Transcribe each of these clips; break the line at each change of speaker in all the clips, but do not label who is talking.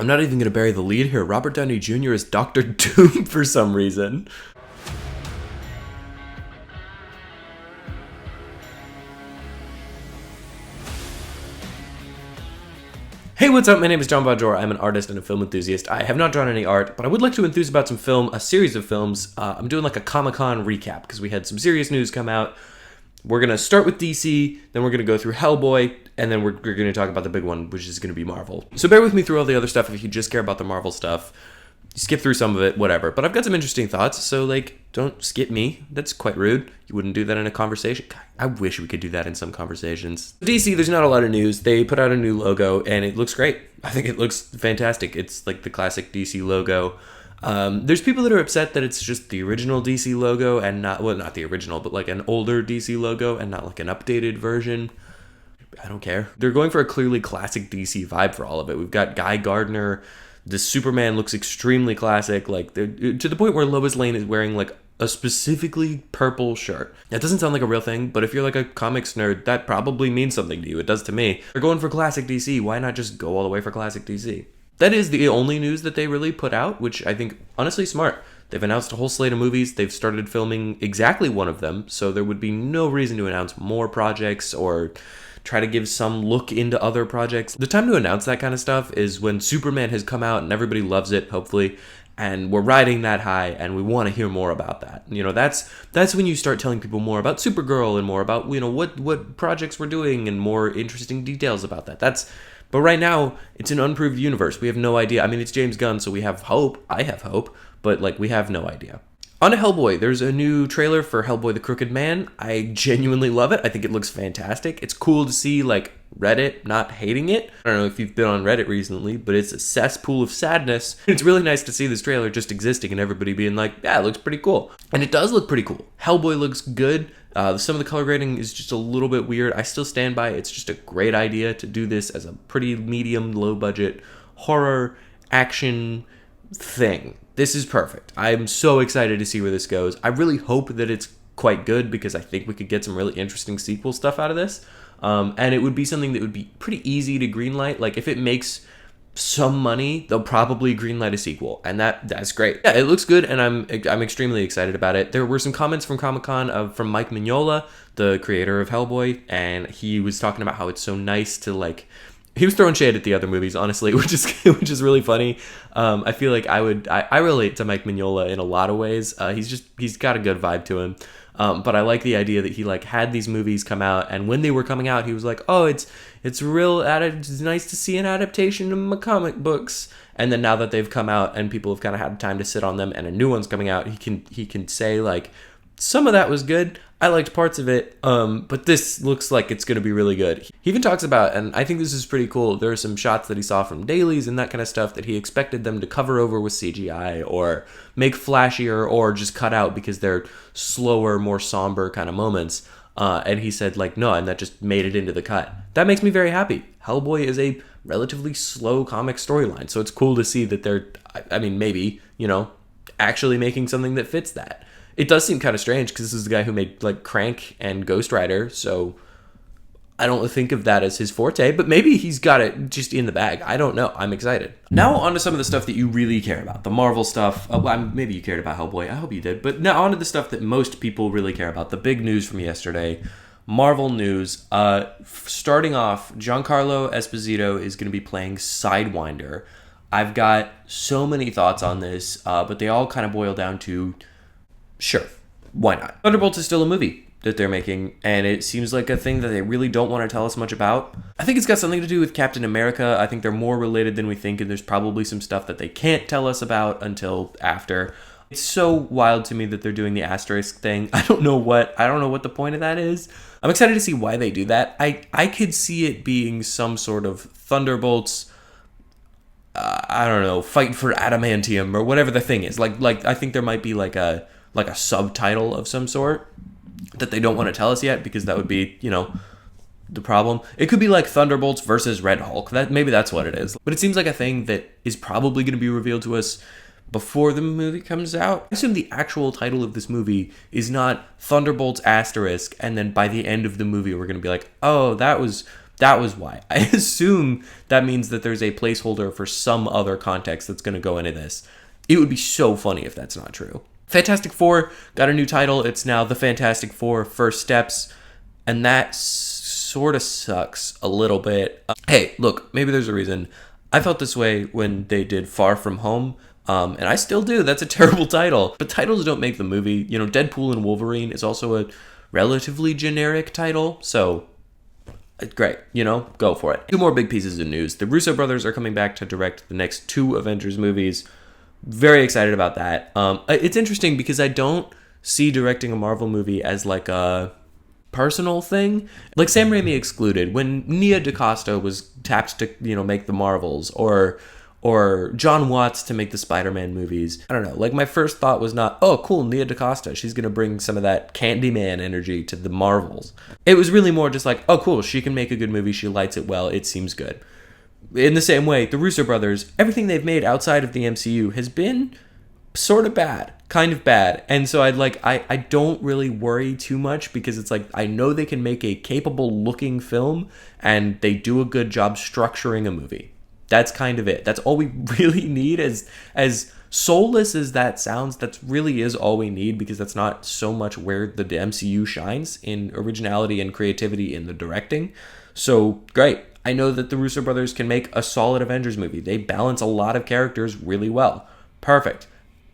I'm not even going to bury the lead here. Robert Downey Jr. is Doctor Doom for some reason. Hey, what's up? My name is John Bajor. I'm an artist and a film enthusiast. I have not drawn any art, but I would like to enthuse about some film, a series of films. I'm doing like a Comic-Con recap because we had some serious news come out. We're going to start with DC, then we're going to go through Hellboy, and then we're going to talk about the big one, which is going to be Marvel. So bear with me through all the other stuff if you just care about the Marvel stuff. Skip through some of it, whatever. But I've got some interesting thoughts, so don't skip me. That's quite rude. You wouldn't do that in a conversation. God, I wish we could do that in some conversations. DC, there's not a lot of news. They put out a new logo, and it looks great. I think it looks fantastic. It's like the classic DC logo. There's people that are upset that it's just the original DC logo and not the original, but like an older DC logo and not like an updated version. I don't care. They're going for a clearly classic DC vibe for all of it. We've got Guy Gardner. The Superman looks extremely classic, like to the point where Lois Lane is wearing like a specifically purple shirt. That doesn't sound like a real thing, but if you're like a comics nerd, that probably means something to you. It does to me. They're going for classic DC. Why not just go all the way for classic DC? That is the only news that they really put out, which I think honestly smart. They've announced a whole slate of movies. They've started filming exactly one of them, so there would be no reason to announce more projects or try to give some look into other projects. The time to announce that kind of stuff is when Superman has come out and everybody loves it, hopefully, and we're riding that high and we want to hear more about that. You know, that's when you start telling people more about Supergirl and more about, you know, what projects we're doing and more interesting details about that. But right now, it's an unproved universe. We have no idea. I mean, it's James Gunn, so we have hope. I have hope, but like we have no idea. On to Hellboy. There's a new trailer for Hellboy the Crooked Man. I genuinely love it. I think it looks fantastic. It's cool to see like Reddit not hating it. I don't know if you've been on Reddit recently, but it's a cesspool of sadness. It's really nice to see this trailer just existing and everybody being like, yeah, it looks pretty cool. And it does look pretty cool. Hellboy looks good. Some of the color grading is just a little bit weird. I still stand by it. It's just a great idea to do this as a pretty medium, low budget horror action thing. This is perfect. I'm so excited to see where this goes. I really hope that it's quite good because I think we could get some really interesting sequel stuff out of this. And it would be something that would be pretty easy to greenlight. Like if it makes some money, they'll probably greenlight a sequel, and that's great. Yeah, it looks good, and I'm extremely excited about it. There were some comments from Comic-Con from Mike Mignola, the creator of Hellboy, and he was talking about how it's so nice to like. He was throwing shade at the other movies, honestly, which is really funny. I feel like I relate to Mike Mignola in a lot of ways. He's got a good vibe to him. But I like the idea that he like had these movies come out, and when they were coming out, he was like, "Oh, it's nice to see an adaptation of my comic books." And then now that they've come out and people have kind of had time to sit on them, and a new one's coming out, he can say like, some of that was good. I liked parts of it, but this looks like it's going to be really good. He even talks about, and I think this is pretty cool, there are some shots that he saw from dailies and that kind of stuff that he expected them to cover over with CGI or make flashier or just cut out because they're slower, more somber kind of moments. And he said, like, no, and that just made it into the cut. That makes me very happy. Hellboy is a relatively slow comic storyline, so it's cool to see that they're, I mean, maybe, you know, actually making something that fits that. It does seem kind of strange because this is the guy who made like Crank and Ghost Rider, so I don't think of that as his forte, but maybe he's got it just in the bag. I don't know. I'm excited. Now on to some of the stuff that you really care about. The Marvel stuff. Maybe you cared about Hellboy. I hope you did. But now on to the stuff that most people really care about. The big news from yesterday. Marvel news. Starting off, Giancarlo Esposito is going to be playing Sidewinder. I've got so many thoughts on this, but they all kind of boil down to sure, why not? Thunderbolts is still a movie that they're making, and it seems like a thing that they really don't want to tell us much about. I think it's got something to do with Captain America. I think they're more related than we think, and there's probably some stuff that they can't tell us about until after. It's so wild to me that they're doing the asterisk thing. I don't know what the point of that is. I'm excited to see why they do that. I could see it being some sort of Thunderbolts, I don't know, fight for adamantium or whatever the thing is. Like I think there might be like a subtitle of some sort that they don't want to tell us yet because that would be, you know, the problem. It could be like Thunderbolts versus Red Hulk. Maybe that's what it is. But it seems like a thing that is probably going to be revealed to us before the movie comes out. I assume the actual title of this movie is not Thunderbolts asterisk, and then by the end of the movie we're going to be like, oh, that was That was why. I assume that means that there's a placeholder for some other context that's going to go into this. It would be so funny if that's not true. Fantastic Four got a new title. It's now The Fantastic Four First Steps, and that sort of sucks a little bit. Hey, look, maybe there's a reason. I felt this way when they did Far From Home, and I still do. That's a terrible title. But titles don't make the movie. You know, Deadpool and Wolverine is also a relatively generic title, so great, you know, go for it. Two more big pieces of news. The Russo brothers are coming back to direct the next 2 Avengers movies. Very excited about that. It's interesting because I don't see directing a Marvel movie as like a personal thing. Like Sam Raimi excluded. When Nia DaCosta was tapped to, you know, make the Marvels, or John Watts to make the Spider-Man movies. I don't know. Like, my first thought was not, oh, cool, Nia DaCosta. She's going to bring some of that Candyman energy to the Marvels. It was really more just like, oh, cool, she can make a good movie. She lights it well. It seems good. In the same way, the Russo brothers, everything they've made outside of the MCU has been sort of bad. Kind of bad. And so I don't really worry too much because it's like, I know they can make a capable looking film and they do a good job structuring a movie. That's kind of it. That's all we really need. As soulless as that sounds, that really is all we need, because that's not so much where the MCU shines, in originality and creativity in the directing. So great. I know that the Russo brothers can make a solid Avengers movie. They balance a lot of characters really well. Perfect.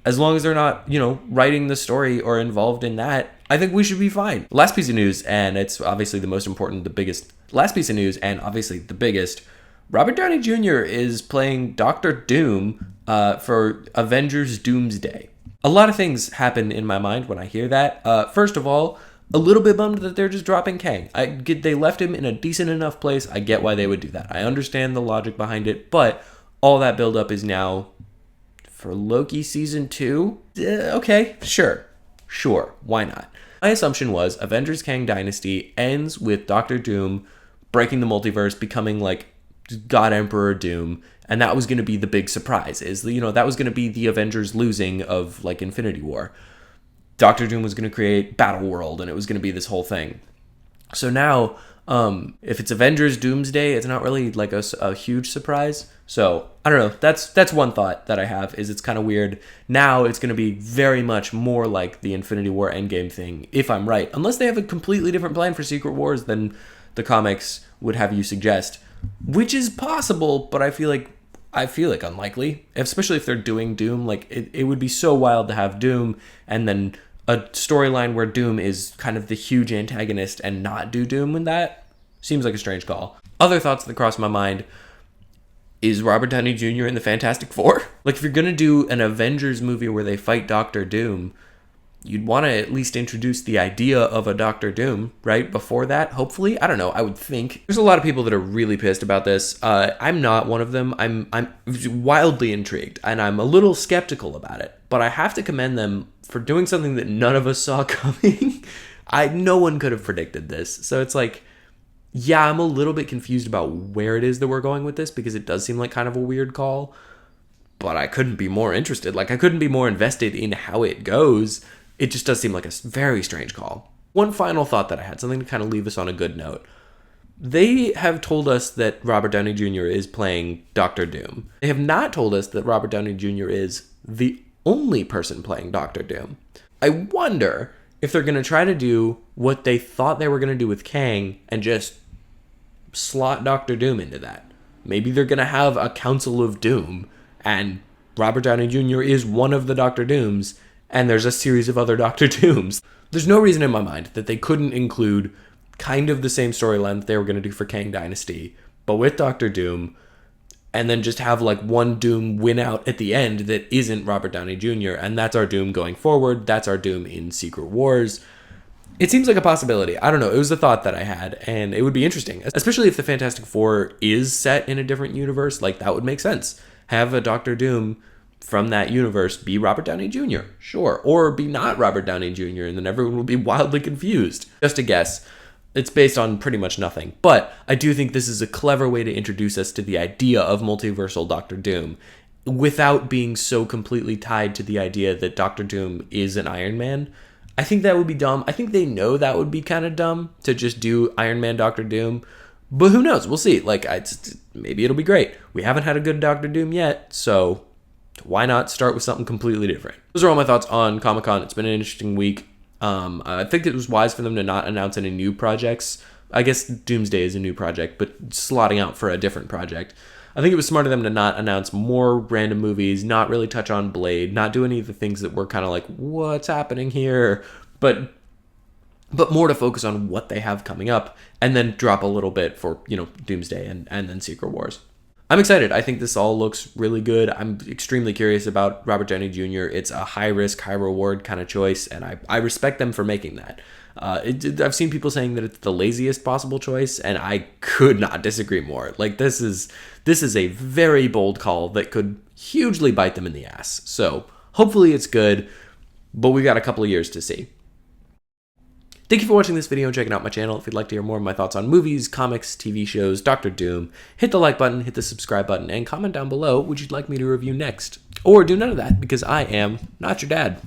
As long as they're not, you know, writing the story or involved in that, I think we should be fine. Last piece of news, and it's obviously the most important, the biggest. Last piece of news, and obviously the biggest. Robert Downey Jr. is playing Doctor Doom for Avengers Doomsday. A lot of things happen in my mind when I hear that. First of all, a little bit bummed that they're just dropping Kang. They left him in a decent enough place. I get why they would do that. I understand the logic behind it, but all that buildup is now for Loki season 2. Okay, sure, why not? My assumption was Avengers Kang Dynasty ends with Doctor Doom breaking the multiverse, becoming like God Emperor Doom, and that was going to be the big surprise, is, you know, that was going to be the Avengers losing of like Infinity War. Doctor Doom was going to create Battle World, and it was going to be this whole thing. So now, if it's Avengers Doomsday, it's not really like a huge surprise. So I don't know. That's one thought that I have, is it's kind of weird. Now it's going to be very much more like the Infinity War Endgame thing, if I'm right, unless they have a completely different plan for Secret Wars than the comics would have you suggest. Which is possible, but I feel like unlikely, especially if they're doing Doom. Like, it would be so wild to have Doom and then a storyline where Doom is kind of the huge antagonist and not do Doom, and that seems like a strange call. Other thoughts that cross my mind is Robert Downey Jr. in the Fantastic Four. Like, if you're gonna do an Avengers movie where they fight Doctor Doom, you'd want to at least introduce the idea of a Doctor Doom, right? Before that, hopefully. I don't know. I would think. There's a lot of people that are really pissed about this. I'm not one of them. I'm wildly intrigued, and I'm a little skeptical about it. But I have to commend them for doing something that none of us saw coming. No one could have predicted this. So it's like, yeah, I'm a little bit confused about where it is that we're going with this, because it does seem like kind of a weird call. But I couldn't be more interested. Like, I couldn't be more invested in how it goes. It just does seem like a very strange call. One final thought that I had, something to kind of leave us on a good note. They have told us that Robert Downey Jr. is playing Doctor Doom. They have not told us that Robert Downey Jr. is the only person playing Doctor Doom. I wonder if they're going to try to do what they thought they were going to do with Kang and just slot Doctor Doom into that. Maybe they're going to have a Council of Doom, and Robert Downey Jr. is one of the Doctor Dooms, and there's a series of other Doctor Dooms. There's no reason in my mind that they couldn't include kind of the same storyline that they were going to do for Kang Dynasty, but with Doctor Doom, and then just have like one Doom win out at the end that isn't Robert Downey Jr., and that's our Doom going forward. That's our Doom in Secret Wars. It seems like a possibility. I don't know. It was a thought that I had, and it would be interesting, especially if the Fantastic Four is set in a different universe. Like, that would make sense. Have a Doctor Doom from that universe be Robert Downey Jr., sure. Or be not Robert Downey Jr., and then everyone will be wildly confused. Just a guess. It's based on pretty much nothing. But I do think this is a clever way to introduce us to the idea of multiversal Doctor Doom without being so completely tied to the idea that Doctor Doom is an Iron Man. I think that would be dumb. I think they know that would be kind of dumb to just do Iron Man Doctor Doom. But who knows? We'll see. Like, maybe it'll be great. We haven't had a good Doctor Doom yet, so why not start with something completely different? Those are all my thoughts on Comic-Con. It's been an interesting week. I think it was wise for them to not announce any new projects. I guess Doomsday is a new project, but slotting out for a different project. I think it was smart of them to not announce more random movies, not really touch on Blade, not do any of the things that were kind of like, what's happening here? But more to focus on what they have coming up, and then drop a little bit for, Doomsday and then Secret Wars. I'm excited. I think this all looks really good. I'm extremely curious about Robert Downey Jr. It's a high risk, high reward kind of choice, and I respect them for making that. I've seen people saying that it's the laziest possible choice, and I could not disagree more. Like, this is a very bold call that could hugely bite them in the ass. So hopefully it's good, but we got a couple of years to see. Thank you for watching this video and checking out my channel. If you'd like to hear more of my thoughts on movies, comics, TV shows, Doctor Doom, hit the like button, hit the subscribe button, and comment down below what you'd like me to review next. Or do none of that, because I am not your dad.